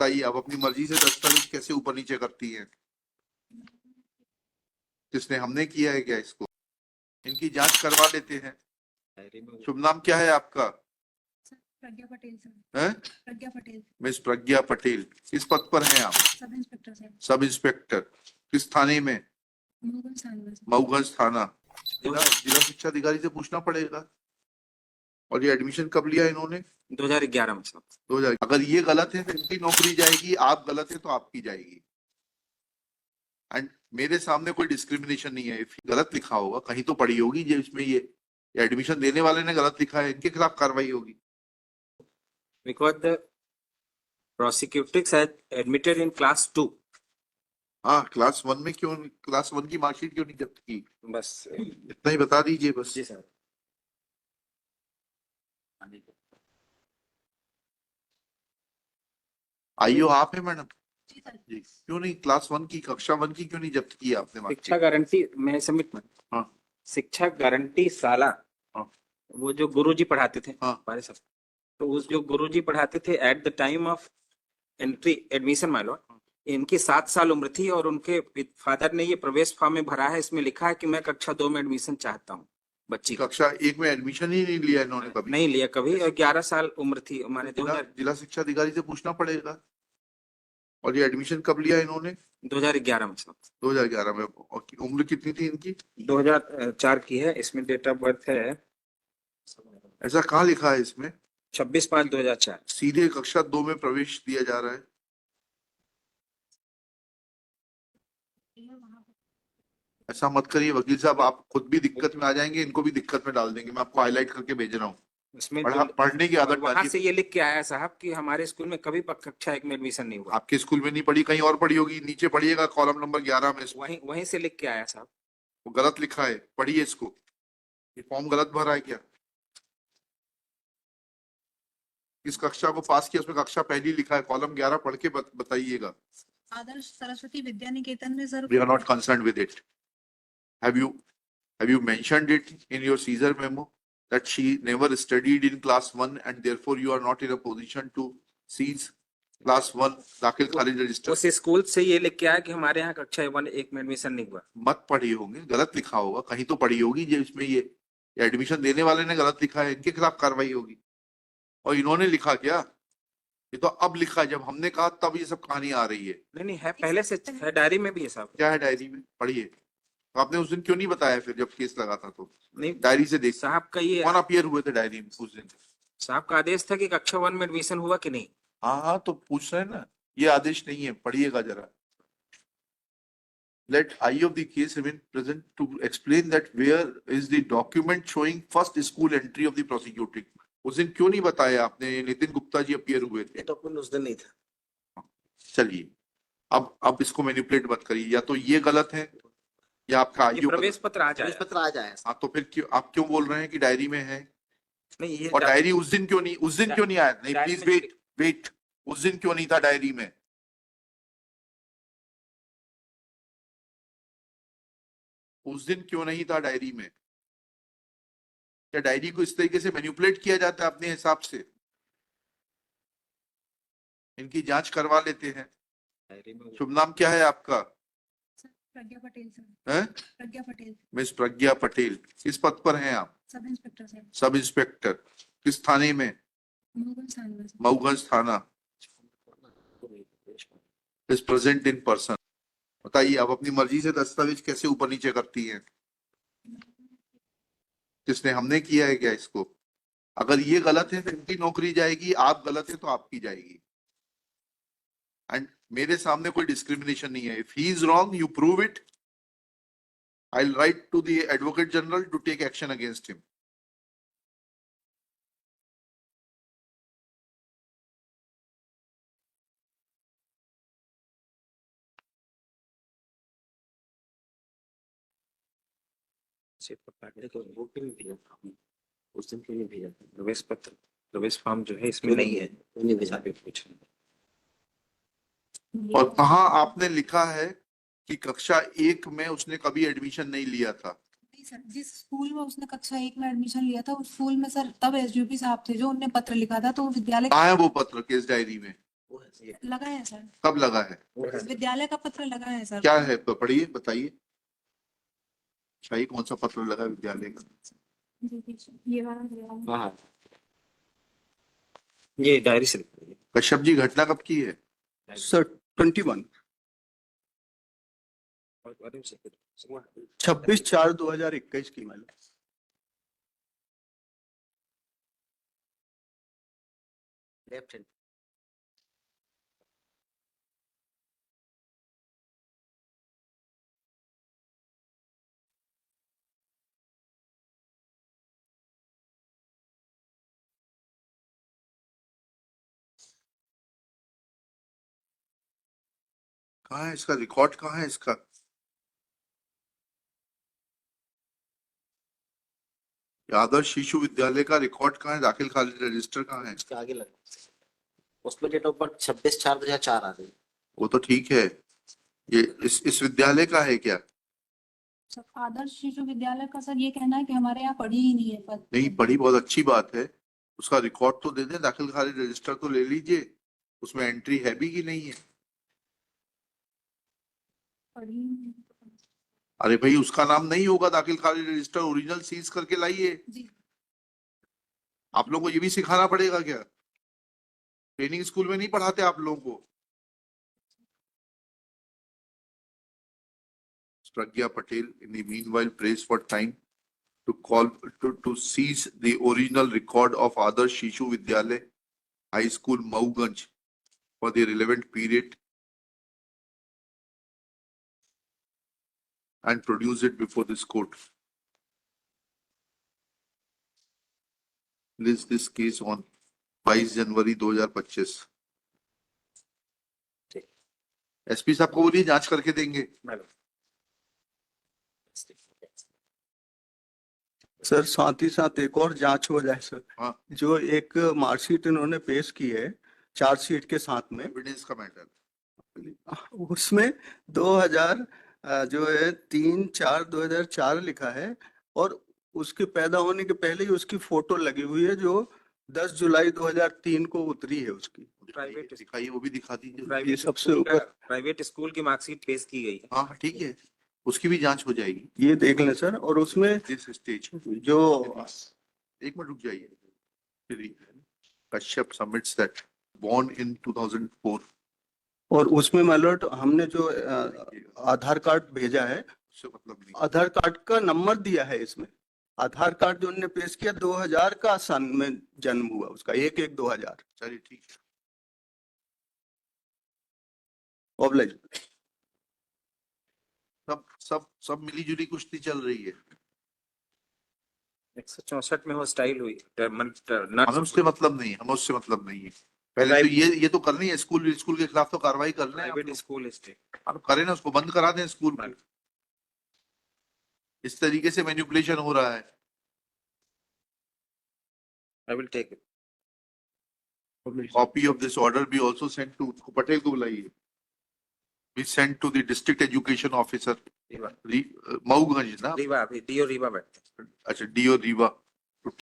बताइए, आप अपनी मर्जी से दस्तावेज कैसे ऊपर नीचे करती हैं? किसने, हमने किया है क्या इसको? इनकी जांच करवा लेते हैं। शुभ नाम क्या है आपका? प्रज्ञा पटेल सर। हैं? प्रज्ञा पटेल। मिस प्रज्ञा पटेल, किस पद पर हैं आप? Sub inspector sir. Sub inspector, किस थाने में? मऊगंज थाना सर। मऊगंज थाना। जिला शिक्षा अधिकारी से पूछना पड़ेगा। और ये एडमिशन कब लिया इन्होंने? 2011 में सर। 2000। अगर ये गलत है तो इनकी नौकरी जाएगी, आप गलत है तो आपकी जाएगी। एंड मेरे सामने कोई डिस्क्रिमिनेशन नहीं है। गलत लिखा होगा, कहीं तो पड़ी होगी जो इसमें ये एडमिशन देने वाले ने गलत लिखा है, इनके खिलाफ कार्रवाई होगी। Because the prosecutors had admitted in class 2. हाँ, क्लास 1 में क्यों, क्लास 1 की मार्कशीट क्यों नहीं जब्त की? बस इतना ही बता दीजिए बस। जी सर। आईओ आप है मैडम? जी सर। जी, क्यों नहीं क्लास 1 की, कक्षा 1 की क्यों नहीं जब्त की आपने शिक्षा मार्कशीट? गारंटी मैं सबमिट में। हाँ। शिक्षा गारंटी साला। हाँ। वो जो गुरुजी पढ़ाते थे हाँ। हमारे सब, तो उस जो गुरुजी पढ़ाते थे at the time of entry admission my Lord, इनकी 7 साल उम्र थी और उनके फादर ने ये प्रवेश फॉर्म में भरा है। इसमें लिखा है कि मैं कक्षा 2 में एडमिशन चाहता हूँ बच्ची का। कक्षा 1 में एडमिशन ही नहीं लिया इन्होंने कभी? नहीं लिया कभी, और 11 साल उम्र थी हमारे। जिला शिक्षा अधिकारी से पूछना पड़ेगा। और ये एडमिशन कब लिया इन्होंने? 2011 में सर। 2011 में। और उम्र कितनी थी इनकी? 2004 की है। इसमें डेट ऑफ बर्थ है, ऐसा कहाँ लिखा है इसमें? 26/5/2004। सीधे कक्षा 2 में प्रवेश दिया जा रहा है। ऐसा मत करिए वकील साहब, आप खुद भी दिक्कत में आ जाएंगे, इनको भी दिक्कत में डाल देंगे। मैं आपको हाईलाइट करके भेज रहा हूँ। इसमें पढ़ने की आदत वहां डालिए। से ये लिख के आया साहब कि हमारे स्कूल में कभी कक्षा 1 में एडमिशन नहीं हुआ। आपके स्कूल में नहीं पढ़ी, कहीं और पढ़ी होगी। नीचे पढ़िएगा कॉलम नंबर 11 में। वहीं से लिख के आया साहब। वो गलत लिखा है, पढ़िए इसको। ये फॉर्म गलत भरा है क्या? किस कक्षा को पास किया, उसमें कक्षा पहली लिखा है, कॉलम 11 पढ़ के बताइएगा। आदर्श सरस्वती विद्या निकेतन में sir. We are not concerned with it. Have you mentioned it in your Caesar memo that she never studied in class 1 and therefore you are not in a position to seize class 1 दाखिल खारिज register? उस school से ये लिख के आया कि हमारे यहाँ कक्षा 1 में एडमिशन नहीं हुआ। मत पढ़ी होंगे, गलत लिखा होगा, कहीं तो पढ़ी होगी जो इसमें ये एडमिशन देने वाले ने गलत लिखा है, इनके खिलाफ कार्रवाई होगी। और इन्होंने लिखा क्या? ये तो अब लिखा है, जब हमने कहा तब ये सब कहानी आ रही है। नहीं है, पहले से है, डायरी में भी है साहब। क्या है डायरी में? पढ़िए। तो आपने उस दिन क्यों नहीं बताया फिर जब केस लगा था? तो नहीं, डायरी से देख साहब का ये कौन अपीयर हुए थे डायरी में उस दिन? साहब का आदेश था कि कक्षा 1 में एडमिशन हुआ कि नहीं। हाँ, तो पूछ रहे हैं ना, ये आदेश नहीं है, पढ़िएगा जरा। Let I of the case remain present to explain that where is the document showing first school entry of the prosecuting? उस दिन क्यों नहीं बताया आपने? नितिन गुप्ता जी अपीयर हुए थे। डॉक्यूमेंट उस दिन नहीं था। चलिए, अब इसको मैनिपुलेट मत करिए। या तो ये गलत है या आपका आईओ प्रवेश पत्र आ जाए। हाँ, तो फिर क्यों आप क्यों बोल रहे हैं कि डायरी में है? नहीं ये और डायरी उस दिन क्यों नहीं आया? नहीं, प्लीज वेट। उस दिन क्यों नहीं था डायरी में? उस दिन क्यों नहीं था डायरी में? क्या डायरी को इस तरीके से मैनिपुलेट किया जाता है अपने हिसाब से? इनकी जांच करवा लेते हैं। शुभ नाम क्या है आपका? प्रज्ञा पटेल सर। हैं? प्रज्ञा पटेल। मिस प्रज्ञा पटेल, किस पद पर हैं आप? Sub inspector sir. Sub inspector, किस थाने में? मऊगंज थाना सर। मऊगंज थाना। Is present in person. बताइए, आप अपनी मर्जी से दस्तावेज कैसे ऊपर नीचे करती हैं? किसने, हमने किया है क्या इसको? अगर ये गलत है तो इनकी नौकरी जाएगी, आप गलत है तो आपकी जाएगी। एंड मेरे सामने कोई डिस्क्रिमिनेशन नहीं है। If he is wrong, you prove it, I will write to the advocate general to take action against him. उस दिन क्यों नहीं भेजा? प्रवेश पत्र, प्रवेश फॉर्म जो है इसमें नहीं है, नहीं भेजा। पूछ और कहाँ आपने लिखा है कि कक्षा 1 में उसने कभी एडमिशन नहीं लिया था? नहीं सर, जिस स्कूल में उसने कक्षा 1 में एडमिशन लिया था उस स्कूल में सर तब एसडीओपी साहब थे जो उन्होंने पत्र लिखा था, तो विद्यालय कहाँ है वो पत्र केस डायरी में? वो है ये, लगा है सर, कब लगा है? वो है। विद्यालय का पत्र लगा है सर। क्या है? पढ़िए, बताइए। शाही कौन सा पत्र लगा है विद्यालय का? ये वाला हाँ, ये डायरी से लिखा है। कश्यप जी, घटना कब की है? सर 21 26/4/2021 की मैडम। Left hand. कहाँ है इसका रिकॉर्ड? कहाँ है इसका? ये आदर्श शिशु विद्यालय का रिकॉर्ड कहाँ है? दाखिल खारिज रजिस्टर कहाँ है? उसके आगे लगा, उसमें डेट ऑफ बर्थ 26/4/2004 आ गई। वो तो ठीक है, ये इस विद्यालय का है क्या? सर आदर्श शिशु विद्यालय का सर ये कहना है कि हमारे यहाँ पढ़ी ही नहीं है पद। नहीं पढ़ी, बहुत अच्छी बात है। उसका रिकॉर्ड तो दे दें, दाखिल खारिज रजिस्टर तो ले लीजिए, उसमें एंट्री है भी कि नहीं है? पढ़ी ही नहीं है। अरे भाई, उसका नाम नहीं होगा दाखिल खारिज रजिस्टर, ओरिजिनल सीज करके लाइए। जी आप लोगों को ये भी सिखाना पड़ेगा क्या? ट्रेनिंग स्कूल में नहीं पढ़ाते आप लोगों को? Pragya Patel in the meanwhile prays for time to call to seize the original record of Adarsh Shishu Vidyalay High School Mauganj for the relevant period and produce it before this court. List this case on 22 जनवरी 2025। ठीक। SP साहब को बोलिए जांच करके देंगे। Sir साथ ही साथ एक और जांच हो जाए सर। हाँ। जो एक मार्कशीट इन्होंने पेश की है चार्जशीट के साथ में, एविडेंस का मैटर। उसमें 2000 जो है 3/4/2004 लिखा है और उसके पैदा होने के पहले ही उसकी फोटो लगी हुई है जो 10 जुलाई 2003 को उतरी है उसकी। प्राइवेट दिखाइए, वो भी दिखा दीजिए। ये सबसे ऊपर प्राइवेट स्कूल की मार्कशीट पेश की गई है। हाँ ठीक है, उसकी भी जांच हो जाएगी। ये देख लें सर। और उसमें दिस स्टेज जो एक मिनट रुक जाइए। Kashyap submits that born in 2004। और उसमें माइलॉर्ड हमने जो आधार कार्ड भेजा है, उससे मतलब नहीं। आधार कार्ड का नंबर दिया है इसमें। आधार कार्ड जो उन्होंने पेश किया 2000 का सन में जन्म हुआ उसका, 1/1/2000। चलिए ठीक है। ऑब्लाइज सब मिली-जुली कुश्ती चल रही है। 164 में वो स्टाइल हुई। हमें उससे मतलब नहीं है, हमें उससे मतलब नहीं है। पहले तो ये तो करनी है, स्कूल के खिलाफ तो कार्रवाई करना है। Private school state. आप करें ना, उसको बंद करा दें स्कूल को। इस तरीके से मैनिपुलेशन हो रहा है। I will take it. Copy of this order be also sent to Patel को बुलाइए। Be sent to the district education officer Rewa. Mauganj ना? रीवा, अभी डीओ रीवा बैठते हैं। अच्छा, डीओ रीवा।